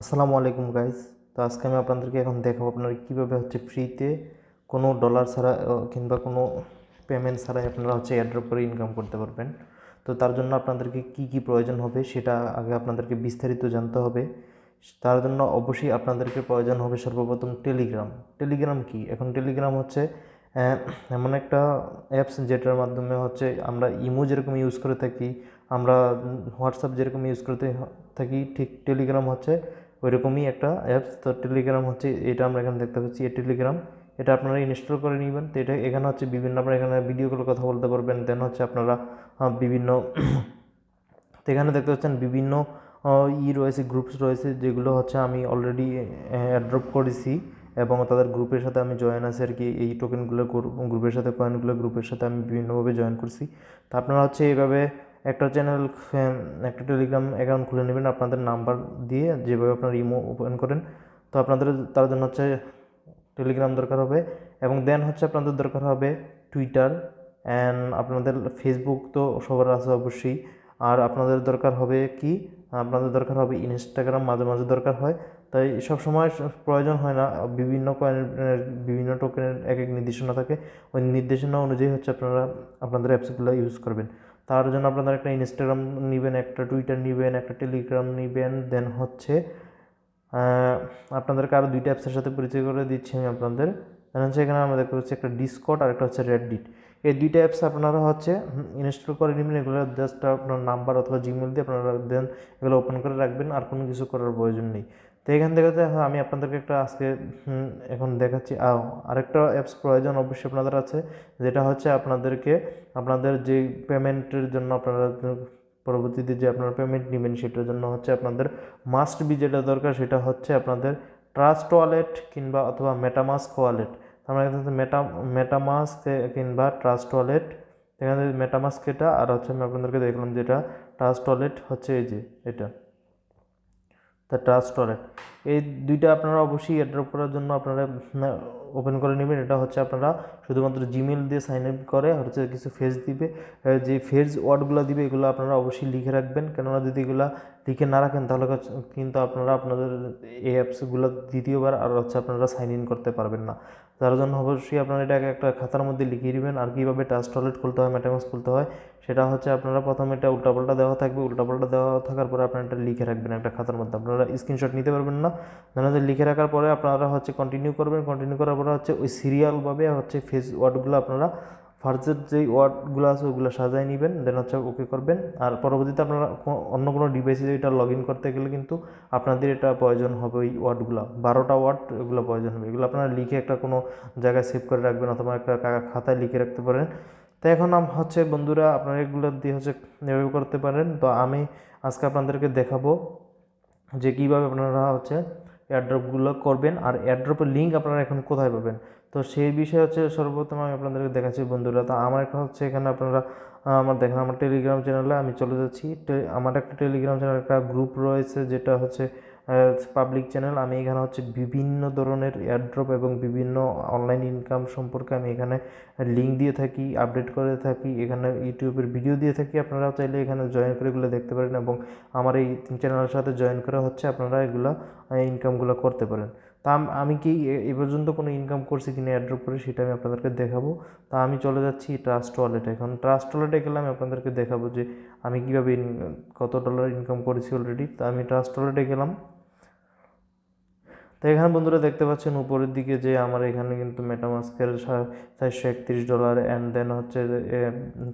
আসসালামু আলাইকুম গাইস। তো আজকে আমি আপনাদেরকে এখন দেখাবো আপনারা কীভাবে ফ্রিতে কোনো ডলার ছাড়া কিংবা কোনো পেমেন্ট ছাড়াই আপনারা এয়ারড্রপ করে ইনকাম করতে পারবেন। তো তার জন্য আপনাদেরকে কি কি প্রয়োজন হবে সেটা আগে আপনাদেরকে বিস্তারিত জানতে হবে। তার জন্য অবশ্যই আপনাদেরকে প্রয়োজন হবে সর্বপ্রথম টেলিগ্রাম কি? এখন টেলিগ্রাম এমন একটা অ্যাপস যেটার মাধ্যমে আমরা ইমো যেরকম ইউজ করে থাকি, আমরা হোয়াটসঅ্যাপ যেরকম ইউজ করতে থাকি, ঠিক টেলিগ্রাম ওইরকমই একটা অ্যাপস। তো টেলিগ্রাম এটা আমরা এখানে দেখতে পাচ্ছি, এই টেলিগ্রাম এটা আপনারা ইনস্টল করে নেবেন। তো এটা এখানে বিভিন্ন আপনারা এখানে ভিডিও কলে কথা বলতে পারবেন। দেন আপনারা বিভিন্ন তো এখানে দেখতে পাচ্ছেন বিভিন্ন রয়েছে, গ্রুপস রয়েছে, যেগুলো আমি অলরেডি অ্যাড্রপ করেছি এবং তাদের গ্রুপের সাথে আমি জয়েন আছি আর কি। এই টোকেনগুলো গ্রুপের সাথে, কয়েনগুলো গ্রুপের সাথে আমি বিভিন্নভাবে জয়েন করছি। তো আপনারা এইভাবে একটা একটা টেলিগ্রাম অ্যাকাউন্ট খুলে নেবেন আপনাদের নাম্বার দিয়ে, যেভাবে আপনারা ইমো ওপেন করেন। তো আপনাদের তার জন্য টেলিগ্রাম দরকার হবে, এবং দেন আপনাদের দরকার হবে টুইটার, অ্যান্ড আপনাদের ফেসবুক তো সবার আছে অবশ্যই। আর আপনাদের দরকার হবে কি? আপনাদের দরকার হবে ইনস্টাগ্রাম, মাঝে মাঝে দরকার হয়। তাই সব সময় প্রয়োজন হয় না, বিভিন্ন কয়েনের বিভিন্ন টোকেনের এক এক নির্দেশনা থাকে। ওই নির্দেশনা অনুযায়ী আপনারা আপনাদের অ্যাপসগুলো ইউজ করবেন। তার জন্য আপনারা একটা ইনস্টাগ্রাম নেবেন, একটা টুইটার নেবেন, একটা টেলিগ্রাম নেবেন। দেন আপনাদেরকে আরও দুইটা অ্যাপসের সাথে পরিচয় করে দিচ্ছি আমি আপনাদের। এখানে আমরা দেখতে পাচ্ছি একটা ডিসকর্ড আর একটা রেডডিট। এই দুইটা অ্যাপস আপনারা ইনস্টল করে নেবেন। এগুলো জাস্ট আপনার নাম্বার অথবা জিমেল দিয়ে আপনারা দেন এগুলো ওপেন করে রাখবেন, আর কোনো কিছু করার প্রয়োজন নেই। তো এখান থেকে আমি আপনাদেরকে একটা আজকে এখন দেখাচ্ছি। আরেকটা অ্যাপস প্রয়োজন অবশ্যই আপনাদের আছে, যেটা আপনাদেরকে আপনাদের যে পেমেন্টের জন্য আপনারা পরবর্তীতে যে আপনারা পেমেন্ট নেবেন সেটার জন্য আপনাদের মাস্ট বি যেটা দরকার, সেটা আপনাদের ট্রাস্ট ওয়ালেট কিংবা অথবা মেটামাস্ক ওয়ালেট। আমরা কিন্তু মেটামাস্ক কিংবা ট্রাস্ট ওয়ালেট, এখানে মেটামাস্ক এটা, আর আমি আপনাদেরকে দেখলাম যেটা ট্রাস্ট ওয়ালেট এই যে এটা, তা ট্রাস্ট ওয়ালেট। এই দুইটা আপনারা অবশ্যই এয়ারড্রপ করার জন্য আপনারা ওপেন করে নেবেন। এটা আপনারা শুধুমাত্র জিমেল দিয়ে সাইন আপ করে কিছু ফেজ দিবে, যে ফেজ ওয়ার্ডগুলো দিবে এগুলো আপনারা অবশ্যই লিখে রাখবেন। কেননা যদি এগুলো লিখে না রাখেন তাহলে কিন্তু আপনারা আপনাদের এই অ্যাপসগুলো দ্বিতীয়বার আর আপনারা সাইন ইন করতে পারবেন না। তার জন্য অবশ্যই আপনারা এটাকে একটা খাতার মধ্যে লিখিয়ে নেবেন। আর কীভাবে ট্রাস্ট ওয়ালেট খুলতে হয়, মেটামাস্ক খুলতে হয়, সেটা আপনারা প্রথমে এটা উল্টাপাল্টা দেওয়া থাকবে। উল্টাপাল্টা দেওয়া থাকার পরে আপনারা এটা লিখে রাখবেন একটা খাতার মধ্যে। আপনারা স্ক্রিনশট নিতে পারবেন না, লিখে রাখার পরে আপনারা কন্টিনিউ করবেন। কন্টিনিউ করার পরে ওই সিরিয়ালভাবে ফেজ ওয়ার্ডগুলো আপনারা ফার্স্টের যেই ওয়ার্ডগুলো আছে ওগুলো সাজায় নেবেন। দেন ওকে করবেন। আর পরবর্তীতে আপনারা অন্য কোনো ডিভাইসে এটা লগ ইন করতে গেলে কিন্তু আপনাদের এটা প্রয়োজন হবে, ওই ওয়ার্ডগুলো 12টা ওয়ার্ড এগুলো প্রয়োজন হবে। এগুলো আপনারা লিখে একটা কোনো জায়গায় সেভ করে রাখবেন, অথবা একটা খাতায় লিখে রাখতে পারেন। তো এখন বন্ধুরা আপনারা এগুলো দিয়ে এভাবে করতে পারেন। তো আমি আজকে আপনাদেরকে দেখাবো যে কীভাবে আপনারা এয়ারড্রপগুলো করবেন, আর এয়ারড্রপের লিঙ্ক আপনারা এখন কোথায় পাবেন। তো সেই বিষয়ে সর্বপ্রথম আমি আপনাদেরকে দেখাচ্ছি বন্ধুরা। তো আমার একটা এখানে আপনারা আমার দেখেন, আমার টেলিগ্রাম চ্যানেলে আমি চলে যাচ্ছি। আমার একটা টেলিগ্রাম চ্যানেল, একটা গ্রুপ রয়েছে যেটা পাবলিক চ্যানেল। আমি এখানে বিভিন্ন ধরনের এয়ারড্রপ এবং বিভিন্ন অনলাইন ইনকাম সম্পর্কে আমি এখানে লিঙ্ক দিয়ে থাকি, আপডেট করে থাকি, এখানে ইউটিউবের ভিডিও দিয়ে থাকি। আপনারা চাইলে এখানে জয়েন করে এগুলো দেখতে পারেন, এবং আমার এই চ্যানেলের সাথে জয়েন করে আপনারা এগুলো ইনকামগুলো করতে পারেন। তা আমি কি এ পর্যন্ত কোনো ইনকাম করছি কিনা এয়ারড্রপ করে, সেটা আমি আপনাদেরকে দেখাবো। তা আমি চলে যাচ্ছি ট্রাস্ট ওয়ালেটে। এখন ট্রাস্ট ওয়ালেটে গেলে আমি আপনাদেরকে দেখাবো যে আমি কীভাবে কত ডলার ইনকাম করেছি অলরেডি। তা আমি ট্রাস্ট ওয়ালেটে গেলাম। তো এখানে বন্ধুরা দেখতে পাচ্ছেন উপরের দিকে যে আমার এখানে কিন্তু মেটামাস্কের $431, অ্যান্ড দেন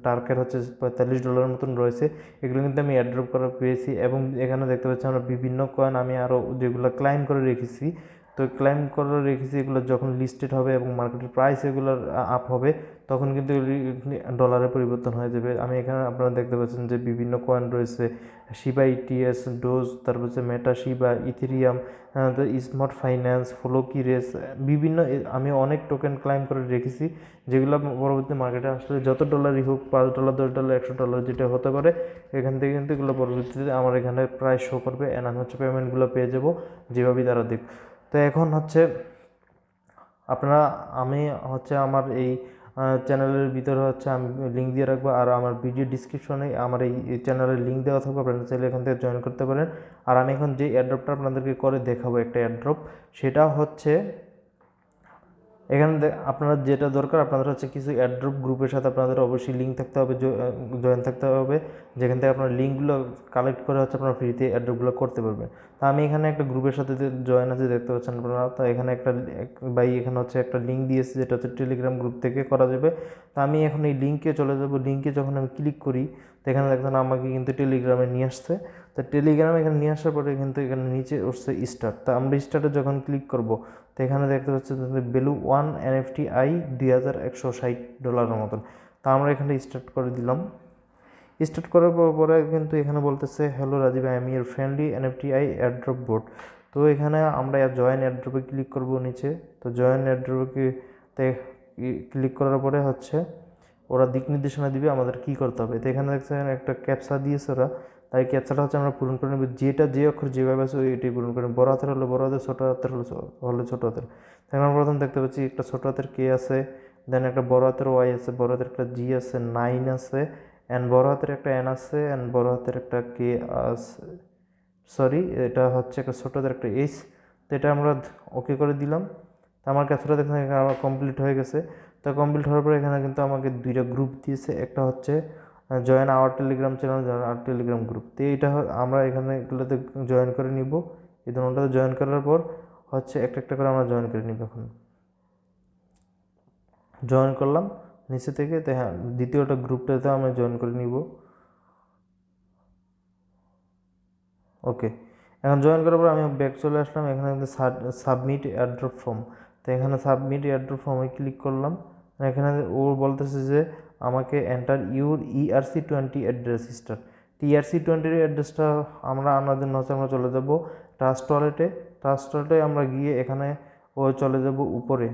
টার্কের $45 মতন রয়েছে। এগুলো কিন্তু আমি এয়ারড্রপ করা পেয়েছি, এবং এখানে দেখতে পাচ্ছি আমরা বিভিন্ন কয়েন আমি আরও যেগুলো ক্লাইম করে রেখেছি। তো ক্লাইম করে রেখেছি, এগুলো যখন লিস্টেড হবে এবং মার্কেটের প্রাইস এগুলোর আপ হবে, তখন কিন্তু ডলারে পরিবর্তন হয়ে যাবে। আমি এখানে আপনারা দেখতে পাচ্ছেন যে বিভিন্ন কয়েন রয়েছে, শিবা ইটিএস, ডোজ, তারপর Meta Shiba, Ethereum, smart finance, Floki রেস, বিভিন্ন আমি অনেক টোকেন ক্লাইম করে রেখেছি, যেগুলো পরবর্তী মার্কেটে আসলে যত ডলারই হোক, $5, $10, $100 যেটা হতে পারে, এখান থেকে কিন্তু এগুলো পরবর্তীতে আমার এখানে প্রাইস শো করবে, অ্যান্ড আমি পেমেন্টগুলো পেয়ে যাবো যেভাবেই তারা দেখ। তো এখন আপনারা আমি আমার এই চ্যানেলের ভিতরে হচ্ছে আমি লিঙ্ক দিয়ে রাখবো, আর আমার ভিডিও ডিসক্রিপশনে আমার এই চ্যানেলের লিঙ্ক দেওয়া থাকবে, আপনারা চাইলে এখান থেকে জয়েন করতে পারেন। আর আমি এখন যে এয়ারড্রপটা আপনাদেরকে করে দেখাবো একটা এয়ারড্রপ, সেটা হচ্ছে এখানে আপনারা যেটা দরকার আপনাদের হচ্ছে কিছু এয়ারড্রপ গ্রুপের সাথে আপনাদের অবশ্যই লিঙ্ক থাকতে হবে, জয়েন থাকতে হবে, যেখান থেকে আপনার লিঙ্কগুলো কালেক্ট করে হচ্ছে আপনারা ফ্রিতে এয়ারড্রপগুলো করতে পারবেন। তা আমি এখানে একটা গ্রুপের সাথে জয়েন আছে, দেখতে পাচ্ছেন আপনারা। তো এখানে একটা ভাই এখানে হচ্ছে একটা লিঙ্ক দিয়েছে, যেটা হচ্ছে টেলিগ্রাম গ্রুপ থেকে করা যাবে। তা আমি এখন এই লিঙ্কে চলে যাব। লিঙ্কে যখন আমি ক্লিক করি তো এখানে দেখছেন আমাকে কিন্তু টেলিগ্রামে নিয়ে আসছে। তো টেলিগ্রামে এখানে নিয়ে আসার পরে কিন্তু এখানে নিচে উঠছে স্টার্ট। তা আমরা স্টার্টে যখন ক্লিক করব তো এখানে দেখতে পাচ্ছি ভ্যালু 1 NFTI $2160 মতন। তা আমরা এখানে স্টার্ট করে দিলাম। স্টার্ট করার পরে কিন্তু এখানে বলতেছে hello Rajiv, I am your friendly NFTI airdrop board. তো এখানে আমরা জয়েন এয়ারড্রপে ক্লিক করব নিচে। তো জয়েন এয়ারড্রপে ক্লিক করার পরে হচ্ছে ওরা দিক নির্দেশনা দিবে আমাদের কি করতে হবে। তো এখানে দেখছেন একটা ক্যাপচা দিয়েছে ওরা, তাই ক্যাপচাটা হচ্ছে আমরা পূরণ করে নেব। যেটা যে অক্ষর যেভাবে আছে ওইটাই পূরণ করেন। বড় হাতের হলে বড় হাতের, ছোটো হাতের হলে ছোটো হাতের। এখন প্রথম দেখতে পাচ্ছি একটা ছোটো হাতের কে আছে, দেন একটা বড় হাতের ওয়াই আছে, বড় হাতের একটা জি আছে, 9 আছে, অ্যান্ড বড় হাতের একটা এন আছে, অ্যান্ড বড় হাতের একটা কে আছে, সরি এটা হচ্ছে একটা ছোটো হাতের একটা এইচ। তো এটা আমরা ওকে করে দিলাম। তো আমার ক্যাপচাটা দেখেন এখানে আমার কমপ্লিট হয়ে গেছে। তো কমপ্লিট হওয়ার পরে এখানে কিন্তু আমাকে দুইটা গ্রুপ দিয়েছে, একটা হচ্ছে join our Telegram channel, join our Telegram group. তো এইটা আমরা এখানে এগুলোতে জয়েন করে নিব। এই দুটোতে জয়েন করার পর হচ্ছে একটা একটা করে আমরা জয়েন করে নিব। এখন জয়েন করলাম নিচে থেকে। তো হ্যাঁ, দ্বিতীয়টা গ্রুপটাতে আমি জয়েন করে নিব। ওকে, এখন জয়েন করার পর আমি ব্যাক চলে আসলাম। এখানে কিন্তু সাবমিট এয়ারড্রপ ফর্ম। তো এখানে সাবমিট এয়ারড্রপ ফর্মে ক্লিক করলাম। এখানে ও বলতেছে যে আমাকে enter your ERC20 address star. ERC20 অ্যাড্রেসটা আমরা আনার জন্য হচ্ছে আমরা চলে যাব ট্রাস্ট ওয়ালেটে। ট্রাস্ট ওয়ালেটে আমরা গিয়ে এখানে ও চলে যাব উপরে।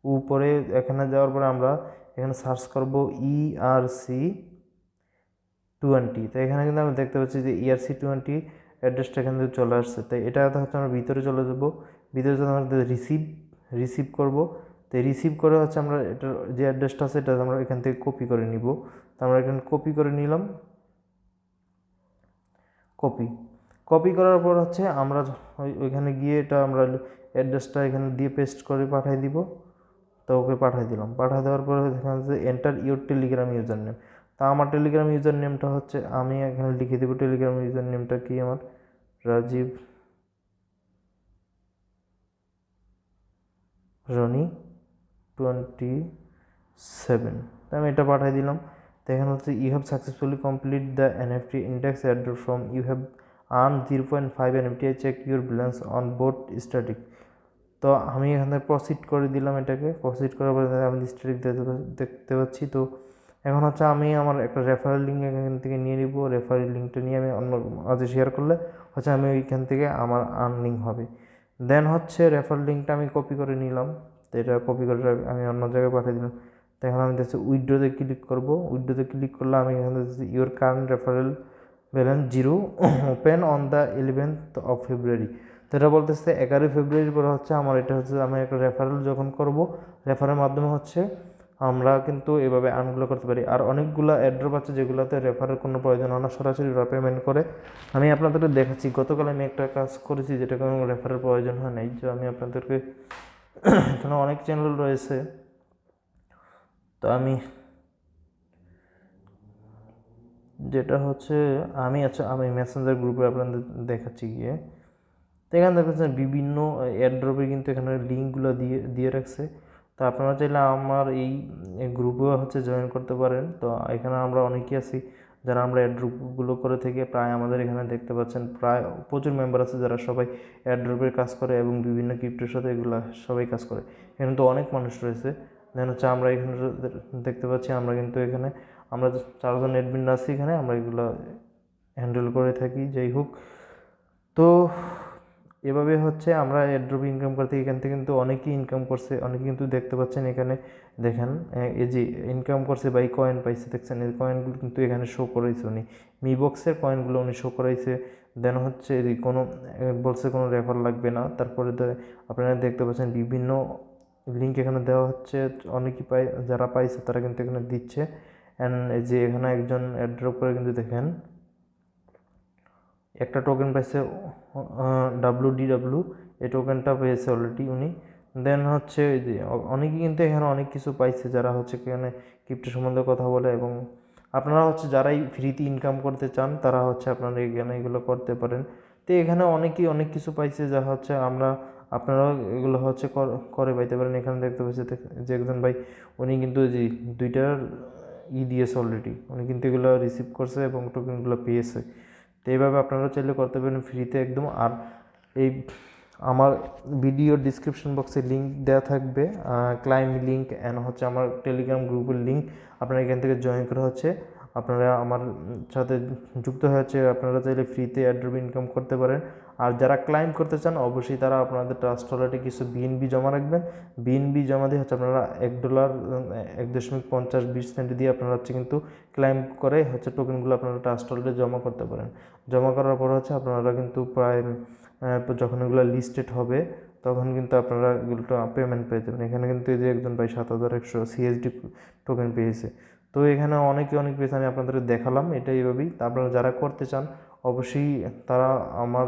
উপরে এখানে যাওয়ার পরে আমরা এখানে সার্চ করব ERC20। তো এখানে কিন্তু আমি দেখতে পাচ্ছি যে ERC20 অ্যাড্রেসটা এখান থেকে চলে আসছে। তাই এটা হচ্ছে আমরা ভিতরে চলে যাব। ভিতরে চলে আমরা রিসিভ করব। তো রিসিভ করে হচ্ছে আমরা এটার যে অ্যাড্রেসটা আছে এটা আমরা এখান থেকে কপি করে নিব। তো আমরা এখানে কপি করে নিলাম। কপি করার পর হচ্ছে আমরা ওইখানে গিয়ে এটা আমরা অ্যাড্রেসটা এখানে দিয়ে পেস্ট করে পাঠিয়ে দিব। তো ওকে পাঠিয়ে দিলাম। পাঠিয়ে দেওয়ার পরে এখানে যে enter your Telegram user name. তা আমার টেলিগ্রাম ইউজার নেমটা হচ্ছে আমি এখানে লিখে দেবো। টেলিগ্রাম ইউজার নেমটা কি আমার রাজীব রনি 27। তো আমি এটা পাঠিয়ে দিলাম। তো এখানে হচ্ছে you have successfully complete the NFT index airdrop from you have earn 0.5 NFTI check your balance on bot static. তো আমি এখানে প্রসিড করে দিলাম। এটাকে প্রসিড করার পরে আমি স্ট্যাটিক দেখতে পাচ্ছি। তো এখন হচ্ছে আমি আমার একটা রেফারেল লিঙ্ক এখান থেকে নিয়ে নিব। রেফারেল লিঙ্কটা নিয়ে আমি অন্য মাঝে শেয়ার করলে হচ্ছে আমি ওইখান থেকে আমার আর্নিং হবে। দেন হচ্ছে রেফারেল লিঙ্কটা আমি কপি করে নিলাম। তো এটা কপি করে আমি অন্য জায়গায় পাঠিয়ে দিলাম। তো এখন আমি দেখছি উইথড্রোতে ক্লিক করব। উইথড্রোতে ক্লিক করলে আমি এখানে দেখছি your current referral balance 0 open on the 11th of February। তো এটা বলতেছে 11 ফেব্রুয়ারির পরে হচ্ছে আমার এটা হচ্ছে আমি একটা রেফারেল যখন করব, রেফারের মাধ্যমে হচ্ছে আমরা কিন্তু এভাবে আর্নগুলো করতে পারি। আর অনেকগুলো এয়ারড্রপ আছে যেগুলোতে রেফারের কোনো প্রয়োজন হয় না, সরাসরি ওরা পেমেন্ট করে। আমি আপনাদেরকে দেখাচ্ছি, গতকাল আমি একটা কাজ করেছি যেটা কোনো রেফারের প্রয়োজন হয় নাই। যে আমি আপনাদেরকে এখানে অনেক চ্যানেল রয়েছে। তো আমি যেটা হচ্ছে আমি মেসেঞ্জার গ্রুপে আপনাদের দেখাচ্ছি গিয়ে। তো এখানে দেখতেছেন বিভিন্ন এয়ারড্রপে কিন্তু এখানে লিঙ্কগুলো দিয়ে রাখছে। তো আপনারা চাইলে আমার এই গ্রুপেও হচ্ছে জয়েন করতে পারেন। তো এখানে আমরা অনেকেই আছি যারা আমরা এয়ারড্রপগুলো করে থেকে প্রায় আমাদের এখানে দেখতে পাচ্ছেন প্রায় প্রচুর মেম্বার আছে যারা সবাই এয়ারড্রপের কাজ করে এবং বিভিন্ন ক্রিপ্টোর সাথে এগুলো সবাই কাজ করে। এখানে তো অনেক মানুষ রয়েছে। দেন হচ্ছে আমরা এখানে দেখতে পাচ্ছি আমরা কিন্তু এখানে আমরা 4 জন অ্যাডমিন আছি এখানে, আমরা এগুলো হ্যান্ডেল করে থাকি। যাই হোক, তো এভাবে হচ্ছে আমরা এয়ারড্রপ ইনকাম করতে এখান থেকে কিন্তু অনেকেই ইনকাম করছে। অনেকে কিন্তু দেখতে পাচ্ছেন এখানে দেখেন এই যে ইনকাম করছে বাই কয়েন পাইছে, দেখছেন এই কয়েনগুলো কিন্তু এখানে শো করাইছে উনি বক্সের কয়েনগুলো উনি শো করাইছে। দেন হচ্ছে কোনো বলছে কোনো রেফার লাগবে না। তারপরে আপনারা দেখতে পাচ্ছেন বিভিন্ন লিঙ্ক এখানে দেওয়া হচ্ছে, অনেকেই যারা পাইছে তারা কিন্তু এখানে দিচ্ছে। অ্যান্ড এই যে এখানে একজন অ্যাড্রপ করে কিন্তু দেখেন একটা টোকেন পাইছে WDW, এই টোকেনটা পেয়েছে অলরেডি উনি। দেন হচ্ছে এই যে অনেকেই কিন্তু এখানে অনেক কিছু পাইছে যারা হচ্ছে এখানে ক্রিপ্টো সম্বন্ধে কথা বলে। এবং আপনারা হচ্ছে যারাই ফ্রিতে ইনকাম করতে চান তারা হচ্ছে আপনারা এখানে এগুলো করতে পারেন। তো এখানে অনেকেই অনেক কিছু পাইছে যা হচ্ছে আপনারাও এগুলো হচ্ছে করে পাইতে পারেন। এখানে দেখতে পাচ্ছি যে একজন ভাই উনি কিন্তু যে 2টার দিয়েছে অলরেডি, উনি কিন্তু এগুলো রিসিভ করছে এবং টোকেনগুলো পেয়েছে। তো এইভাবে আপনারা চাইলে করতে পারেন ফ্রিতে একদম। আর এই আমার ভিডিও ডিসক্রিপশন বক্সে লিঙ্ক দেওয়া থাকবে, ক্লাইম লিঙ্ক অ্যান্ড হচ্ছে আমার টেলিগ্রাম গ্রুপের লিঙ্ক। আপনারা এখান থেকে জয়েন করে হচ্ছে আপনারা আমার সাথে যুক্ত হয়ে হচ্ছে আপনারা চাইলে ফ্রিতে এয়ারড্রপ ইনকাম করতে পারেন। আর যারা ক্লাইম করতে চান অবশ্যই তারা আপনাদের ট্রাস্ট ওয়ালেটে কিছু বিএনবি জমা রাখবেন। বিএনবি জমা দিয়ে হচ্ছে আপনারা $1 1.50-20 সেন্ট দিয়ে আপনারা হচ্ছে কিন্তু ক্লাইম করে হচ্ছে টোকেনগুলো আপনারা ট্রাস্ট ওয়ালেটে জমা করতে পারেন। জমা করার পর হচ্ছে আপনারা কিন্তু প্রায় যখন এগুলো লিস্টেড হবে তখন কিন্তু আপনারা এগুলো পেমেন্ট পেয়ে যাবেন। এখানে কিন্তু এই যে একজন ভাই 7100 CSD টোকেন পেয়েছে। তো এখানে অনেক পেয়েছে, আমি আপনাদের দেখালাম এটা এইভাবেই। তা আপনারা যারা করতে চান অবশ্যই তারা আমার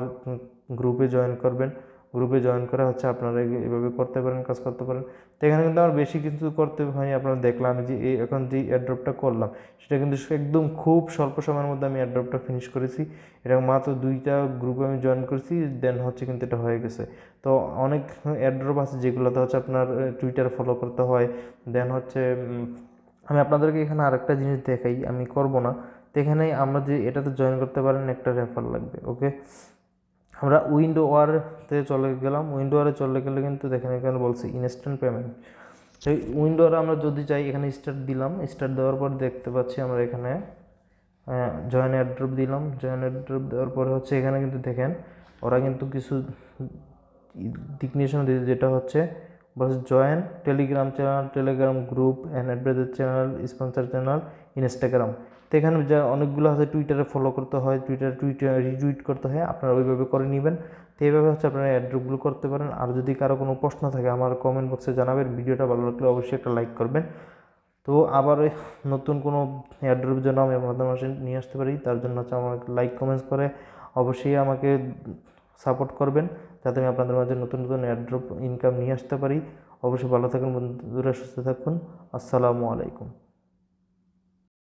গ্রুপে জয়েন করবেন। গ্রুপে জয়েন করে হচ্ছে আপনারা এভাবে করতে পারেন, কাজ করতে পারেন। তো এখানে কিন্তু আমার বেশি কিছু করতে হয়নি, আপনারা দেখলাম যে এখন যে এয়ারড্রপটা করলাম সেটা কিন্তু একদম খুব স্বল্প সময়ের মধ্যে আমি এয়ারড্রপটা ফিনিশ করেছি। এটা মাত্র 2টা গ্রুপে আমি জয়েন করেছি, দেন হচ্ছে কিন্তু এটা হয়ে গেছে। তো অনেক এয়ারড্রপ আছে যেগুলোতে হচ্ছে আপনার টুইটার ফলো করতে হয়। দেন হচ্ছে আমি আপনাদেরকে এখানে আরেকটা জিনিস দেখাই, আমি করব না। তো এখানে আমরা যে এটাতে জয়েন করতে পারেন একটা রেফার লাগবে। ওকে, আমরা উইন্ডো ওয়ারতে চলে গেলাম। উইন্ডো ওয়ারে চলে গেলে কিন্তু দেখেন এখানে বলছে ইনস্ট্যান্ট পেমেন্ট। তো উইন্ডো ওয়ারে আমরা যদি চাই এখানে স্টার্ট দিলাম, স্টার্ট দেওয়ার পর দেখতে পাচ্ছি আমরা এখানে জয়েন এয়ারড্রপ দিলাম। জয়েন এয়ারড্রপ দেওয়ার পরে হচ্ছে এখানে কিন্তু দেখেন ওরা কিন্তু কিছু দিক নির্দেশনা দিয়েছে, যেটা হচ্ছে বলছে join Telegram channel, Telegram group and advisor channel, sponsor channel, Instagram. তো এখানে যা অনেকগুলো আছে, টুইটারে ফলো করতে হয়, টুইটার রিটুইট করতে হয়, আপনারা ওইভাবে করে নেবেন। তো এইভাবে হচ্ছে আপনারা এয়ারড্রপগুলো করতে পারেন। আর যদি কারো কোনো প্রশ্ন থাকে আমার কমেন্ট বক্সে জানাবেন। ভিডিওটা ভালো লাগলে অবশ্যই একটা লাইক করবেন। তো আবার নতুন কোনো এয়ারড্রপের জন্য আমি আপনাদের মাঝে নিয়ে আসতে পারি, তার জন্য হচ্ছে আমাকে লাইক কমেন্টস করে অবশ্যই আমাকে সাপোর্ট করবেন, যাতে আমি আপনাদের মাঝে নতুন এয়ারড্রপ ইনকাম নিয়ে আসতে পারি। অবশ্যই ভালো থাকুন বন্ধুরা, সুস্থ থাকুন। আসসালামু আলাইকুম।